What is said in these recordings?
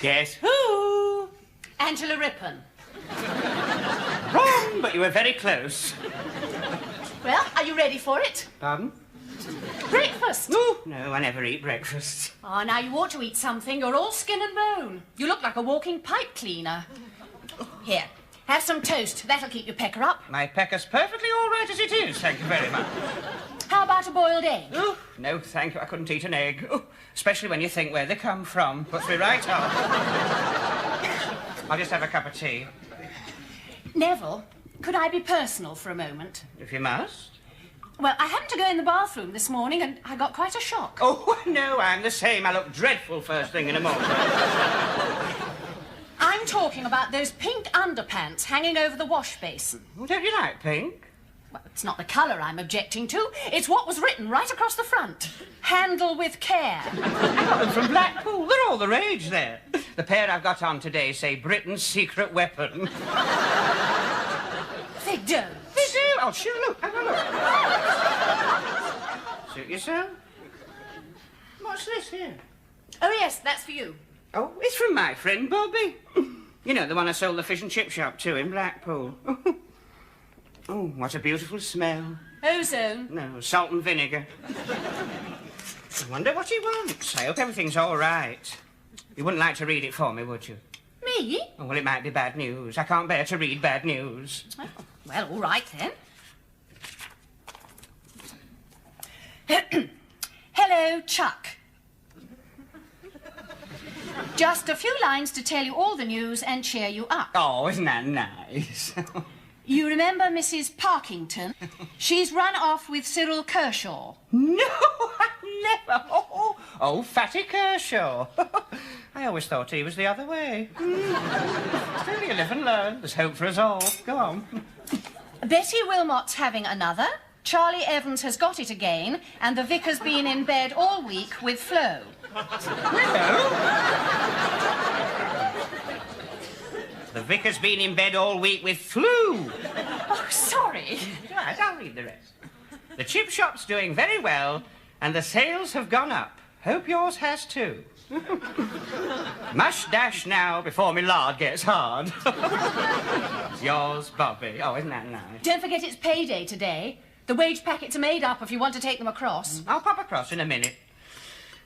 Yes, who? Angela Rippon. Wrong, but you were very close. Well, are you ready for it? Pardon? Breakfast. No, I never eat breakfast. Oh, now you ought to eat something. You're all skin and bone. You look like a walking pipe cleaner. Here, have some toast. That'll keep your pecker up. My pecker's perfectly all right as it is, thank you very much. How about a boiled egg? Oh, no, thank you. I couldn't eat an egg. Oh, especially when you think where they come from. Puts me right off. I'll just have a cup of tea. Neville, could I be personal for a moment? If you must. Well, I happened to go in the bathroom this morning and I got quite a shock. Oh, no, I'm the same. I look dreadful first thing in the morning. I'm talking about those pink underpants hanging over the wash basin. Well, don't you like pink? Well, it's not the colour I'm objecting to. It's what was written right across the front. Handle with care. I got them from Blackpool. They're all the rage there. The pair I've got on today say Britain's secret weapon. They don't. They do. Oh, sure, look. Have a look. Suit yourself? What's this here? Oh, yes, that's for you. Oh, it's from my friend Bobby. You know, the one I sold the fish and chip shop to in Blackpool. Oh, what a beautiful smell. Ozone. No, salt and vinegar. I wonder what he wants. I hope everything's all right. You wouldn't like to read it for me, would you? Me? Oh, well, it might be bad news. I can't bear to read bad news. Oh, well, all right, then. Hello, Chuck. Just a few lines to tell you all the news and cheer you up. Oh, isn't that nice? You remember Mrs. Parkington? She's run off with Cyril Kershaw. No, I never. Oh, Fatty Kershaw. I always thought he was the other way. Still, you live and learn. There's hope for us all. Go on. Betty Wilmot's having another. Charlie Evans has got it again. And the vicar's been in bed all week with Flo. The vicar's been in bed all week with flu. Oh, sorry. Right, I'll read the rest. The chip shop's doing very well, and the sales have gone up. Hope yours has too. Mush dash now before me lard gets hard. Yours, Bobby. Oh, isn't that nice? Don't forget it's payday today. The wage packets are made up if you want to take them across. I'll pop across in a minute.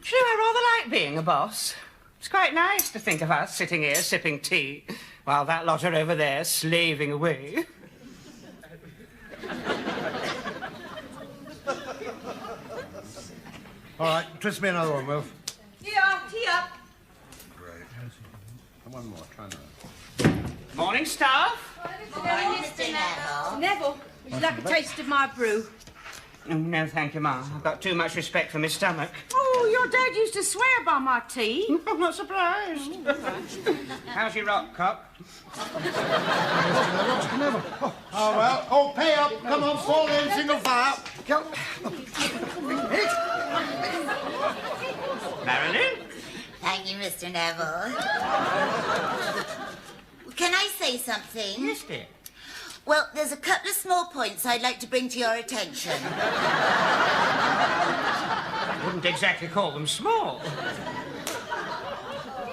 Do you know, I rather like being a boss. It's quite nice to think of us sitting here sipping tea while that lot are over there slaving away. All right, twist me another one, Wilf. Tea up. Great. And one more, try another. Morning, staff. Morning, Mr. Neville. Neville, would you like a taste of my brew? Oh, no, thank you, Ma. I've got too much respect for my stomach. Oh, your dad used to swear by my tea. I'm not surprised. How's your rock, Cock? Mr. Neville. Oh, well. Oh, pay up. Come on, fall in, single file. Go. Marilyn? Thank you, Mr. Neville. Can I say something? Yes, dear. Well, there's a couple of small points I'd like to bring to your attention. I wouldn't exactly call them small.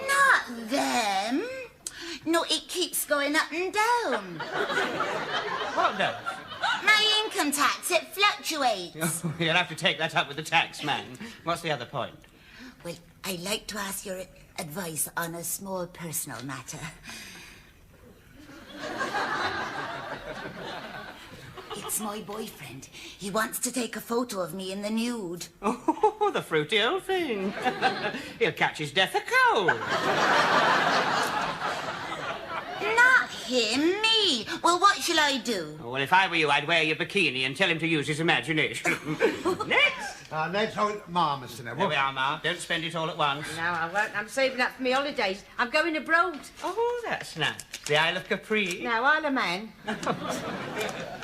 Not them. No, it keeps going up and down. What does? My income tax, it fluctuates. Oh, you'll have to take that up with the tax man. What's the other point? Well, I'd like to ask your advice on a small personal matter. It's my boyfriend. He wants to take a photo of me in the nude. Oh, the fruity old thing. He'll catch his death of cold. Not him, me. me. Well, what shall I do? Oh, well, if I were you, I'd wear your bikini and tell him to use his imagination. Next! Next, Ma, Mr. There Neville. we are, Ma. Don't spend it all at once. No, I won't. I'm saving up for my holidays. I'm going abroad. Oh, that's nice. The Isle of Capri. No, Isle of Man.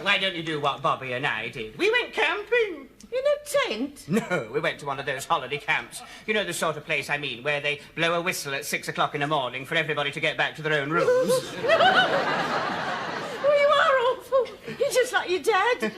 Why don't you do what Bobby and I did? We went camping. In a tent? No, we went to one of those holiday camps. You know the sort of place I mean, where they blow a whistle at 6 o'clock in the morning for everybody to get back to their own rooms. Oh, you are awful. You're just like your dad.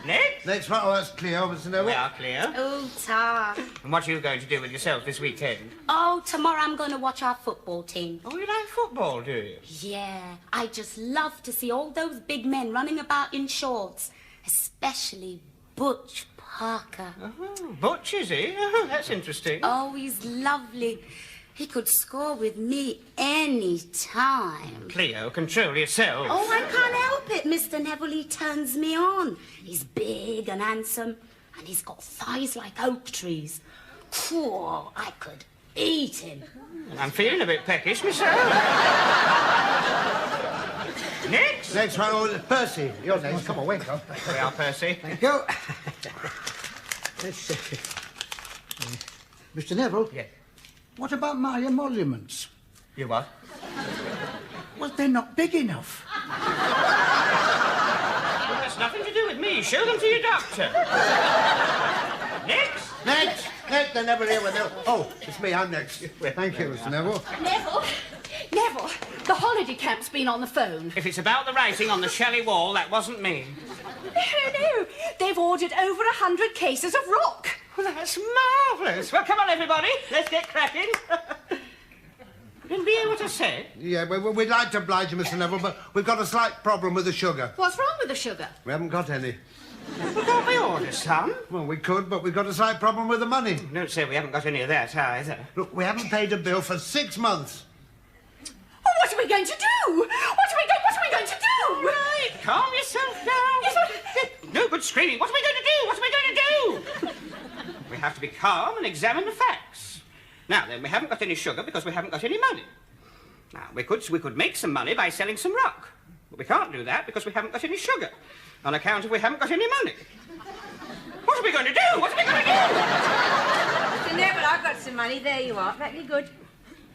Next. Next one, oh, that's clear, Mr. Neville. We are clear. Oh, Ta. And what are you going to do with yourself this weekend? Oh, tomorrow I'm going to watch our football team. Oh, you like football, do you? Yeah, I just love to see all those big men running about in shorts, especially Butch Parker. Oh, Butch, is he? Oh, that's interesting. Oh, he's lovely. He could score with me any time. Cleo, control yourself. Oh, I can't help it, Mr. Neville. He turns me on. He's big and handsome, and he's got thighs like oak trees. Cool, I could eat him. I'm feeling a bit peckish myself. Next. Next one, oh, Percy. You're next. Come on, wake up. Here we are, Percy. Thank you. Let's see. Mr. Neville? Yes. What about my emoluments? You what? Well, they're not big enough. Well, that's nothing to do with me. Show them to your doctor. Next. Next. Next, they're never here with them. Oh, it's me, I'm next. Thank you, Mr. Neville. Neville, the holiday camp's been on the phone. If it's about the writing on the shelly wall, that wasn't me. No, they've ordered over 100 cases of rock. Well, that's marvellous. Well, come on, everybody. Let's get cracking. Didn't we hear what I said? Yeah, we'd like to oblige you, Mr. Neville, but we've got a slight problem with the sugar. What's wrong with the sugar? We haven't got any. Well, can't we order some? Well, we could, but we've got a slight problem with the money. Don't say we haven't got any of that either. Look, we haven't paid a bill for 6 months. Oh, what are we going to do? What are we going to do? Right, calm yourself down. No good screaming. What are we going to do? What are we going to do? We have to be calm and examine the facts. Now, then, we haven't got any sugar because we haven't got any money. Now, we could make some money by selling some rock. But we can't do that because we haven't got any sugar, on account of we haven't got any money. What are we going to do? What are we going to do? Mr. Neville, I've got some money. There you are. That'd be good.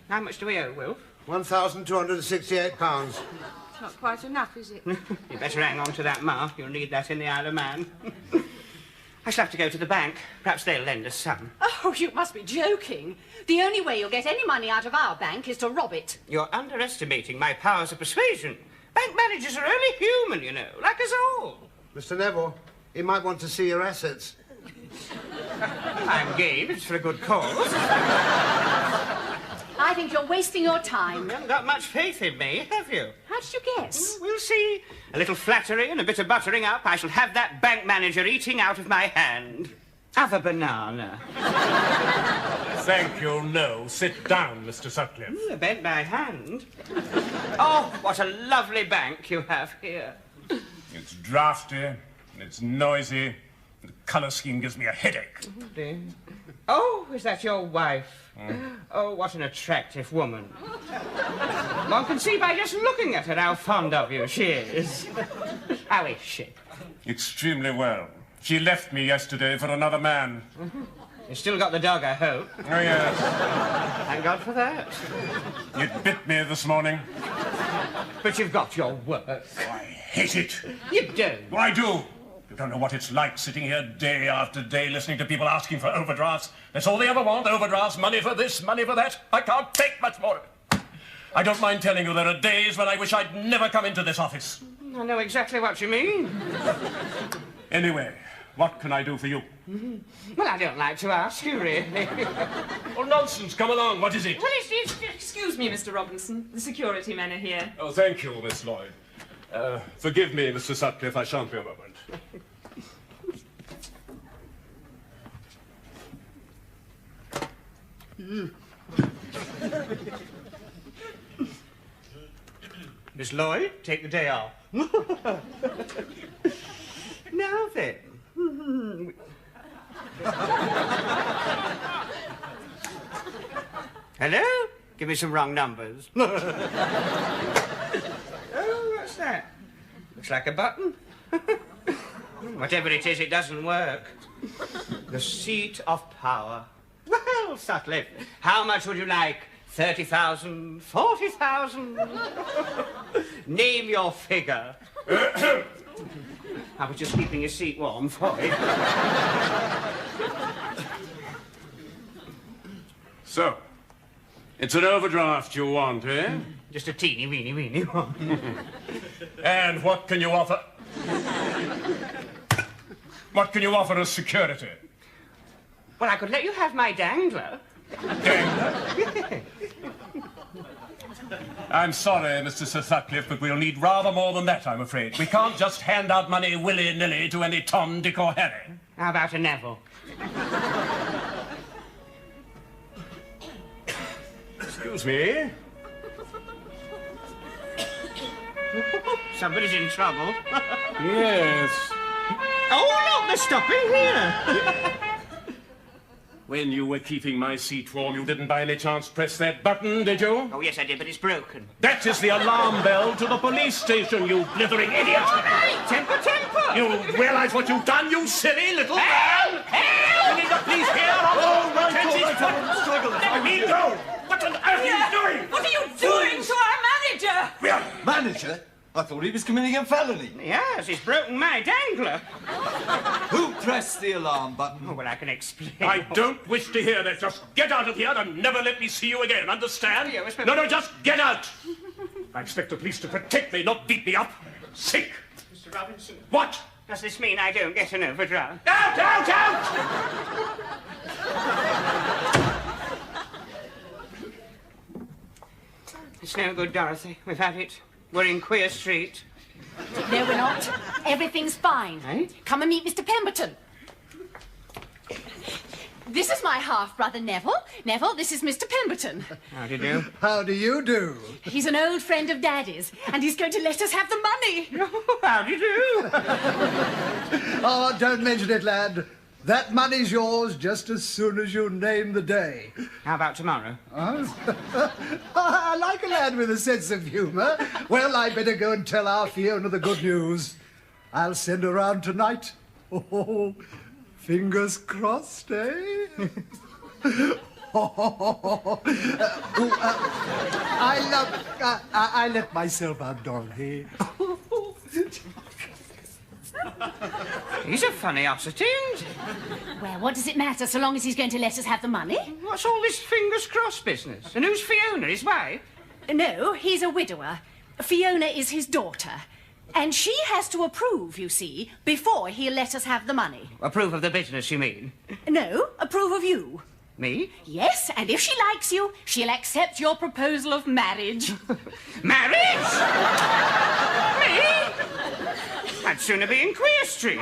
How much do we owe, Wilf? £1,268. It's not quite enough, is it? You better hang on to that, Ma. You'll need that in the Isle of Man. I shall have to go to the bank. Perhaps they'll lend us some. Oh, you must be joking. The only way you'll get any money out of our bank is to rob it. You're underestimating my powers of persuasion. Bank managers are only human, you know, like us all. Mr. Neville, he might want to see your assets. I'm game. It's for a good cause. I think you're wasting your time. You haven't got much faith in me, have you? How did you guess? We'll see. A little flattery and a bit of buttering up. I shall have that bank manager eating out of my hand. Have a banana. Thank you, no. Sit down, Mr. Sutcliffe. I bent my hand. Oh, what a lovely bank you have here. It's drafty, it's noisy, the colour scheme gives me a headache. Oh, is that your wife? Oh, what an attractive woman. One can see by just looking at her how fond of you she is. How is she? Extremely well. She left me yesterday for another man. You still got the dog, I hope. Oh, yes. Thank God for that. It bit me this morning. But you've got your work. I hate it. You don't. Well, I do. You don't know what it's like sitting here day after day listening to people asking for overdrafts. That's all they ever want, overdrafts, money for this, money for that. I can't take much more of it. I don't mind telling you there are days when I wish I'd never come into this office. I know exactly what you mean. Anyway, what can I do for you? Well, I don't like to ask you, really. Oh, nonsense. Come along. What is it? Well, it's Excuse me, Mr. Robinson. The security men are here. Oh, thank you, Miss Lloyd. Forgive me, Mr. Sutcliffe. I shan't be a moment. Miss Lloyd, take the day off. Now then. Hello? Give me some wrong numbers. Oh, Looks like a button. Whatever it is, it doesn't work. The seat of power. Well, Sutcliffe, how much would you like? 30,000? 40,000? Name your figure. I was just keeping your seat warm for you. So, it's an overdraft you want, eh? Just a teeny weeny one. And what can you offer? What can you offer as security? Well, I could let you have my dangler. Dangler? I'm sorry, Mr. Sir Sutcliffe, but we'll need rather more than that, I'm afraid. We can't just hand out money willy-nilly to any Tom, Dick or Harry. How about a Neville? Excuse me? Somebody's in trouble. Yes. Oh, look, they're stopping here. When you were keeping my seat warm, you didn't by any chance press that button, did you? Oh, yes, I did, but it's broken. That is the alarm bell to the police station, you blithering idiot! All right, temper. You realize what you've done, you silly little... Help! You need the police here! Oh, right, struggle. Let me go! What on earth are you doing? What are you doing to our manager? Manager? I thought he was committing a felony. Yes, he's broken my dangler. Who pressed the alarm button? Oh, well, I can explain. I don't wish to hear that. Just get out of here and never let me see you again, understand? Yes, but- No, just get out! I expect the police to protect me, not beat me up. Sick! Mr. Robinson, What? does this mean I don't get an overdraft? Out! It's no good, Dorothy. We've had it. We're in Queer Street. No, we're not. Everything's fine. Eh? Come and meet Mr. Pemberton. This is my half-brother, Neville. Neville, this is Mr. Pemberton. How do you do? How do you do? He's an old friend of Daddy's, and he's going to let us have the money. How do you do? Oh, don't mention it, lad. That money's yours just as soon as you name the day. How about tomorrow? I like a lad with a sense of humour. Well, I'd better go and tell our Fiona the good news. I'll send her round tonight. Oh, fingers crossed, eh? I let myself out, Dorothy. He's a funny ossity, isn't he? Well, what does it matter so long as he's going to let us have the money? What's all this fingers crossed business? And who's Fiona, his wife? No, he's a widower. Fiona is his daughter. And she has to approve, you see, before he'll let us have the money. Approve of the business, you mean? No, approve of you. Me? Yes, and if she likes you, she'll accept your proposal of marriage. Marriage? Me? I'd sooner be in Queer Street.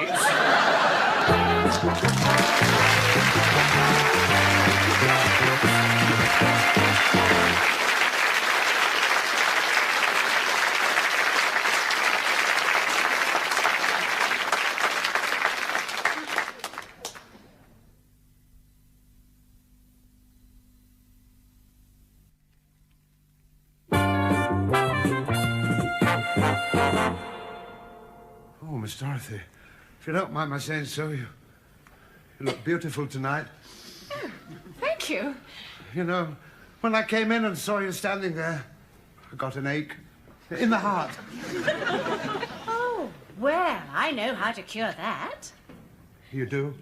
Oh, Miss Dorothy, if you don't mind my saying so, you look beautiful tonight. Thank you. You know, when I came in and saw you standing there, I got an ache in the heart. Oh, well, I know how to cure that. You do?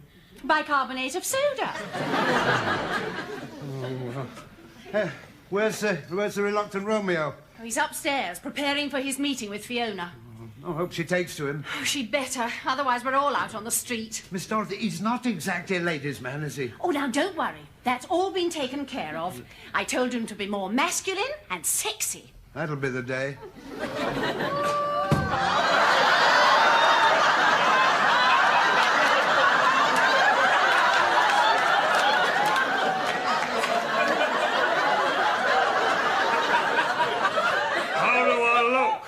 Bicarbonate of soda. Where's the reluctant Romeo? Oh, he's upstairs, preparing for his meeting with Fiona. I hope she takes to him. Oh, she'd better, otherwise we're all out on the street. Miss Dorothy, he's not exactly a ladies' man, is he? Oh, now, don't worry. That's all been taken care of. I told him to be more masculine and sexy. That'll be the day. How do I look?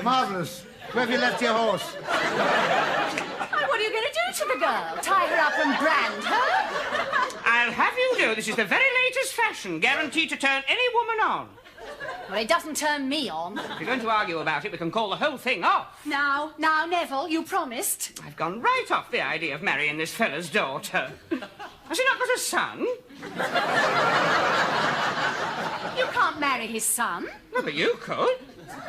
Marvellous. Where have you left your horse? Oh, what are you going to do to the girl? Tie her up and brand her? I'll have you know this is the very latest fashion, guaranteed to turn any woman on. Well, it doesn't turn me on. If you're going to argue about it, we can call the whole thing off. Now, Neville, you promised. I've gone right off the idea of marrying this fella's daughter. Has he not got a son? You can't marry his son. No, but you could.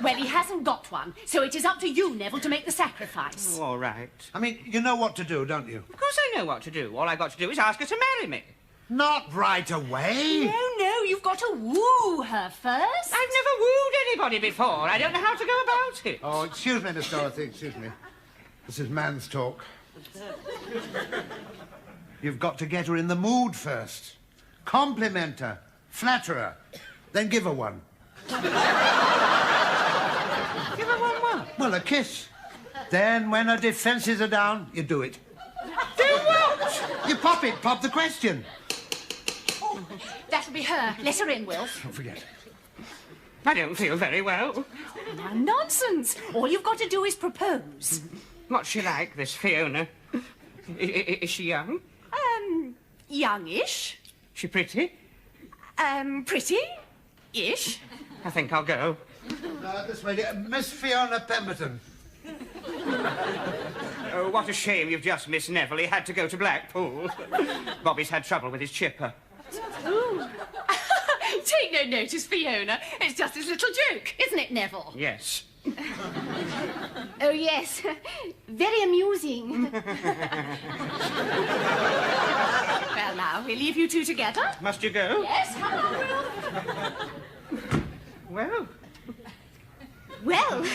Well, he hasn't got one, so it is up to you, Neville, to make the sacrifice. Oh, all right. I mean, you know what to do, don't you? Of course I know what to do. All I've got to do is ask her to marry me. Not right away. No, you've got to woo her first. I've never wooed anybody before. I don't know how to go about it. Oh, excuse me, Miss Dorothy, excuse me. This is man's talk. You've got to get her in the mood first. Compliment her, flatter her, then give her one. Give her one what? Well, a kiss. Then, when her defences are down, you do it. Do what? You pop it, pop the question. That'll be her. Let her in, Will. Don't forget. I don't feel very well. Now, nonsense. All you've got to do is propose. What's she like, this Fiona? Is she young? Youngish. She pretty? Pretty-ish. I think I'll go. This way, Miss Fiona Pemberton. Oh, what a shame you've just missed Neville. He had to go to Blackpool. Bobby's had trouble with his chipper. Ooh. Take no notice, Fiona. It's just his little joke, isn't it, Neville? Yes. Oh, yes. Very amusing. Well, now, we'll leave you two together. Must you go? Yes, come on, Will. Well, Well,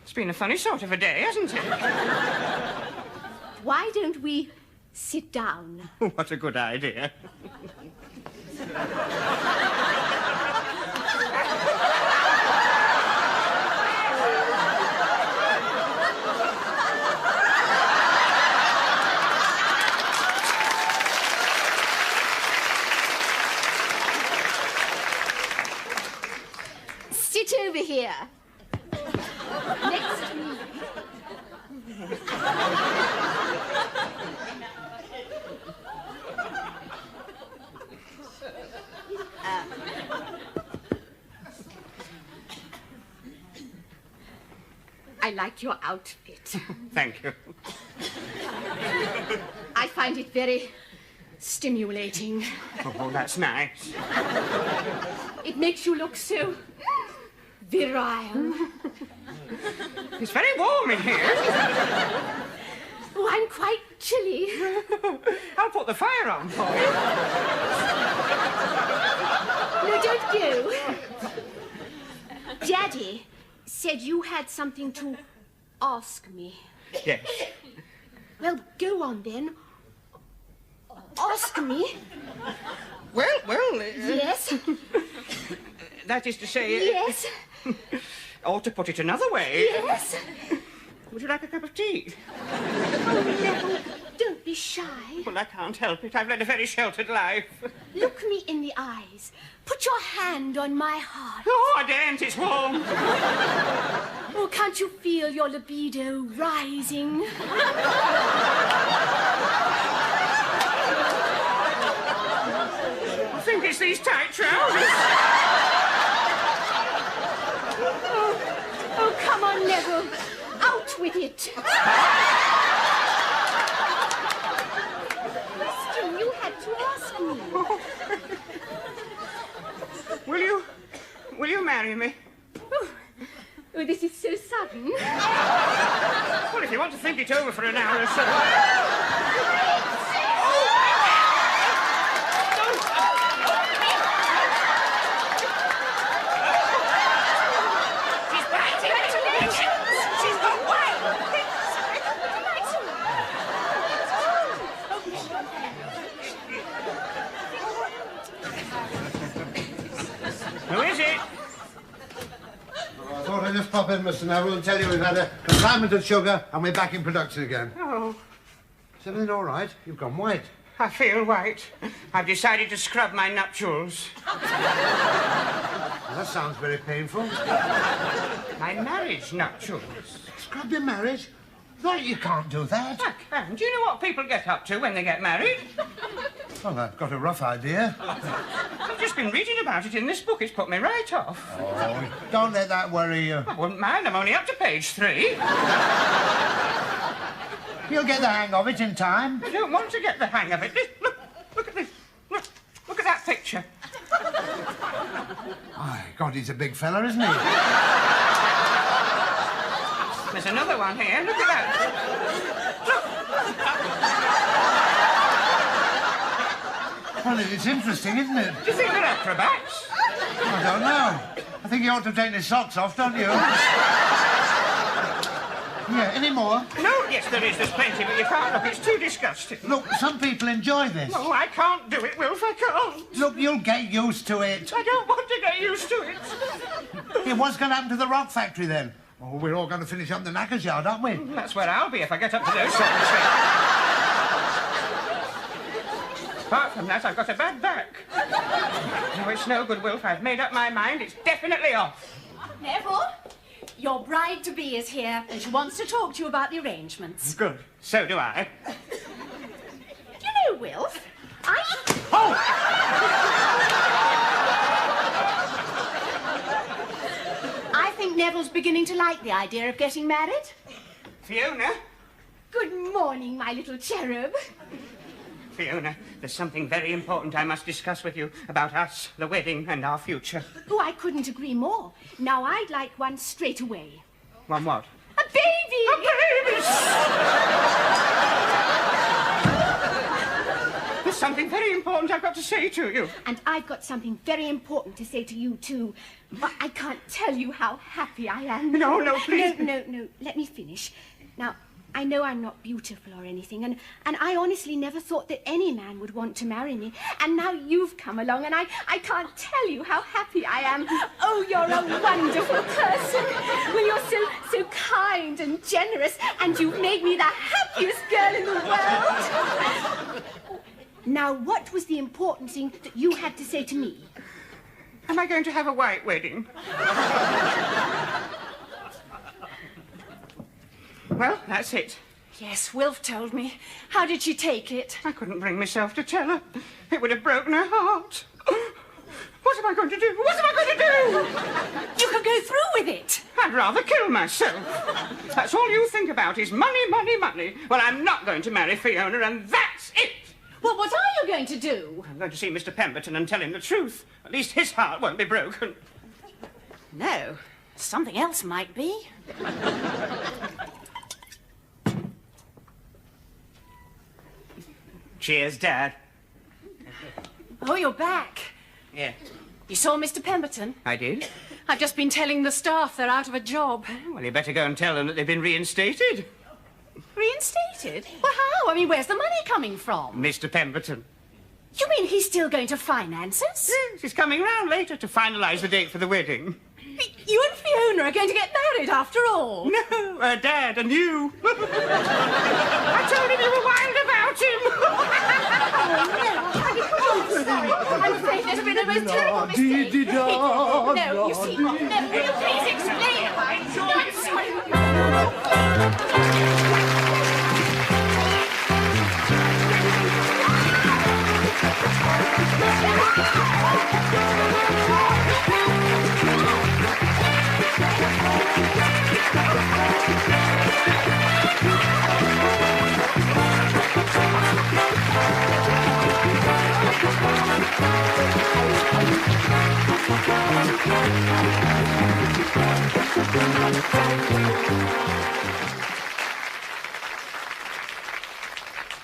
it's been a funny sort of a day, hasn't it? why don't we sit down? What a good idea. Sit over here. Next to me. I like your outfit. Thank you. I find it very stimulating. Oh, that's nice. It makes you look so virile. It's very warm in here. Oh, I'm quite chilly. I'll put the fire on for you. No, don't go. Daddy said you had something to ask me. Yes. Well, go on then. Ask me. Well, Yes. that is to say... Yes. Or to put it another way... Yes. Would you like a cup of tea? Oh, Neville, don't be shy. Well, I can't help it. I've led a very sheltered life. Look me in the eyes. Put your hand on my heart. Oh, I daren't. It's warm. Oh, can't you feel your libido rising? I think it's these tight trousers. Oh, come on, Neville. Out with it. Question you had to ask me. Will you marry me? Oh, this is so sudden. Well, if you want to think it over for an hour or so... Who is it? I thought I'd just pop in, Mr. Neville, and tell you we've had a consignment of sugar and we're back in production again. Oh, Is everything all right? You've gone white. I feel white. I've decided to scrub my nuptials. Well, that sounds very painful. My marriage nuptials. Scrub your marriage? No, you can't do that. I can. Do you know what people get up to when they get married? Well, I've got a rough idea. I've just been reading about it in this book. It's put me right off. Oh, don't let that worry you. I wouldn't mind. I'm only up to page 3. You'll get the hang of it in time. I don't want to get the hang of it. Look at this. Look at that picture. My God, he's a big fella, isn't he? There's another one here. Look at that. Well, it's interesting, isn't it? Do you think they're acrobats? I don't know. I think he ought to have taken his socks off, don't you? Yeah, any more? No, yes, there is. There's plenty, but you can't look. It's too disgusting. Look, some people enjoy this. No, I can't do it, Wilf. I can't. Look, you'll get used to it. I don't want to get used to it. Yeah, what's going to happen to the rock factory, then? Oh, we're all going to finish up the knackers yard, aren't we? That's where I'll be if I get up to those sort of things. Apart from that, I've got a bad back. No, it's no good, Wilf. I've made up my mind. It's definitely off. Neville, your bride-to-be is here, and she wants to talk to you about the arrangements. Good. So do I. You know, Wilf, I think Neville's beginning to like the idea of getting married. Fiona? Good morning, my little cherub. Fiona, there's something very important I must discuss with you about us, the wedding, and our future. Oh, I couldn't agree more. Now, I'd like one straight away. One what? A baby! A baby! There's something very important I've got to say to you. And I've got something very important to say to you, too. But I can't tell you how happy I am. No, please. No. Let me finish. Now, I know I'm not beautiful or anything, and I honestly never thought that any man would want to marry me. And now you've come along, and I can't tell you how happy I am. Oh, you're a wonderful person. Well, you're so kind and generous, and you've made me the happiest girl in the world. Now, what was the important thing that you had to say to me? Am I going to have a white wedding? Well, that's it. Yes, Wilf told me. How did she take it? I couldn't bring myself to tell her. It would have broken her heart. What am I going to do? What am I going to do? You could go through with it. I'd rather kill myself. That's all you think about is money, money, money. Well, I'm not going to marry Fiona, and that's it. Well, what are you going to do? I'm going to see Mr. Pemberton and tell him the truth. At least his heart won't be broken. No, something else might be. Cheers, Dad. Oh, you're back. Yeah. You saw Mr. Pemberton? I did? I've just been telling the staff they're out of a job. Well, you better go and tell them that they've been reinstated. Reinstated? Well, how? I mean, where's the money coming from? Mr. Pemberton. You mean he's still going to finance us? Yes, he's coming round later to finalise the date for the wedding. You and Fiona are going to get married after all? No, Dad and you. I told him you were wild about him. Oh, sorry. I'm afraid there's been a most terrible mistake. No, you see what? No, will you please explain? I'm sorry.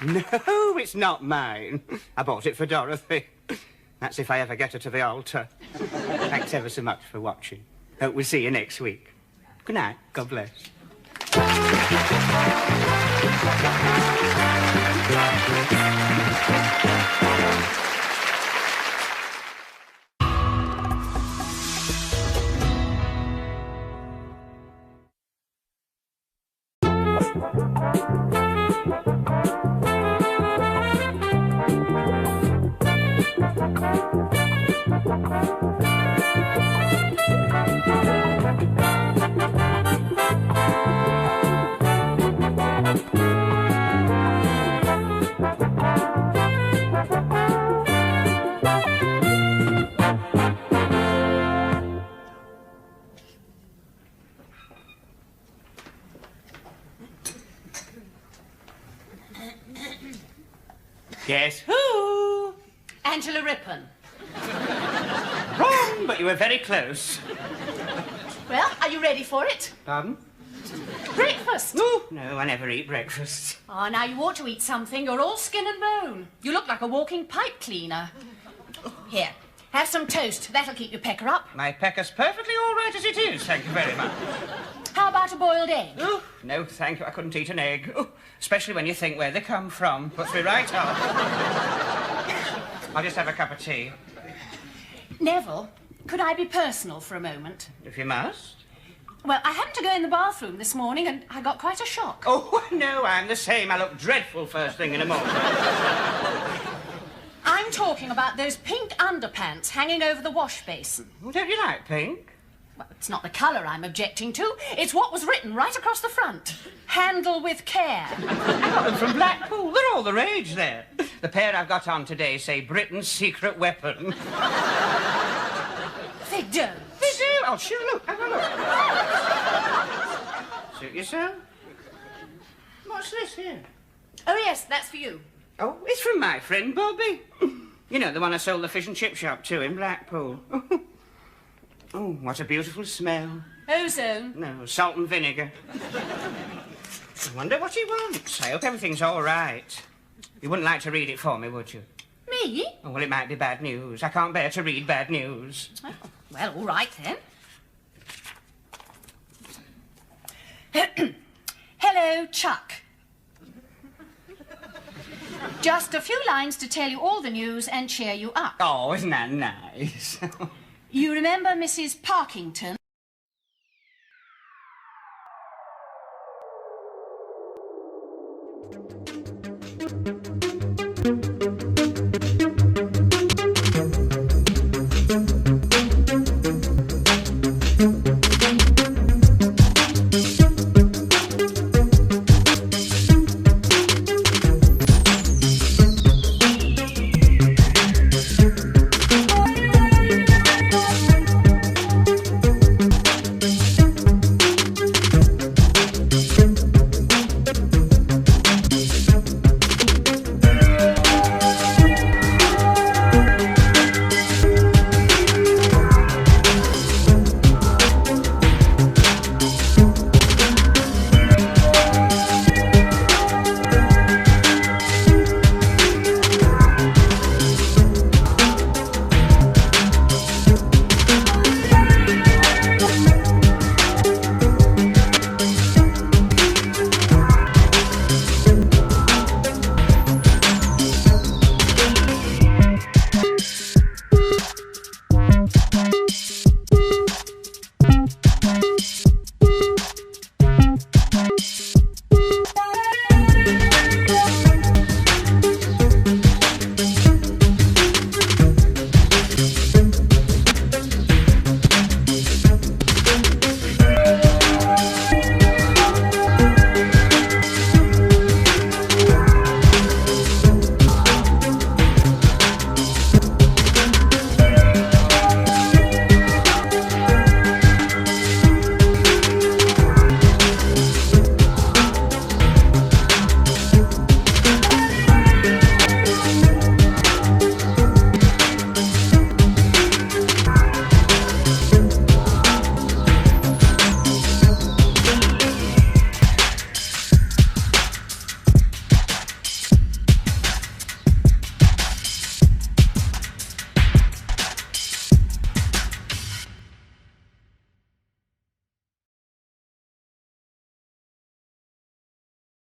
No, it's not mine. I bought it for Dorothy. That's if I ever get her to the altar. Thanks ever so much for watching. Hope we'll see you next week. Good night. God bless. Yes. Who? Angela Rippon. Wrong, but you were very close. Well, are you ready for it? Pardon? Breakfast. No, I never eat breakfast. Oh, now you ought to eat something. You're all skin and bone. You look like a walking pipe cleaner. Here, have some toast. That'll keep your pecker up. My pecker's perfectly all right as it is, thank you very much. How about a boiled egg? Oh, no, thank you. I couldn't eat an egg. Oh, especially when you think where they come from. Puts me right off. I'll just have a cup of tea. Neville, could I be personal for a moment? If you must. Well, I happened to go in the bathroom this morning and I got quite a shock. Oh, no, I'm the same. I look dreadful first thing in the morning. I'm talking about those pink underpants hanging over the wash basin. Well, don't you like pink? Well, it's not the colour I'm objecting to. It's what was written right across the front. Handle with care. I got them from Blackpool. They're all the rage there. The pair I've got on today say Britain's secret weapon. They don't. They do. Oh, sure, look. Have a look. Suit yourself. What's this here? Oh, yes, that's for you. Oh, it's from my friend Bobby. You know, the one I sold the fish and chip shop to in Blackpool. Oh, what a beautiful smell. Ozone. No, salt and vinegar. I wonder what he wants. I hope everything's all right. You wouldn't like to read it for me, would you? Me? Oh, well, it might be bad news. I can't bear to read bad news. Oh, well, all right then. Hello, Chuck. Just a few lines to tell you all the news and cheer you up. Oh, isn't that nice? You remember Mrs. Parkington?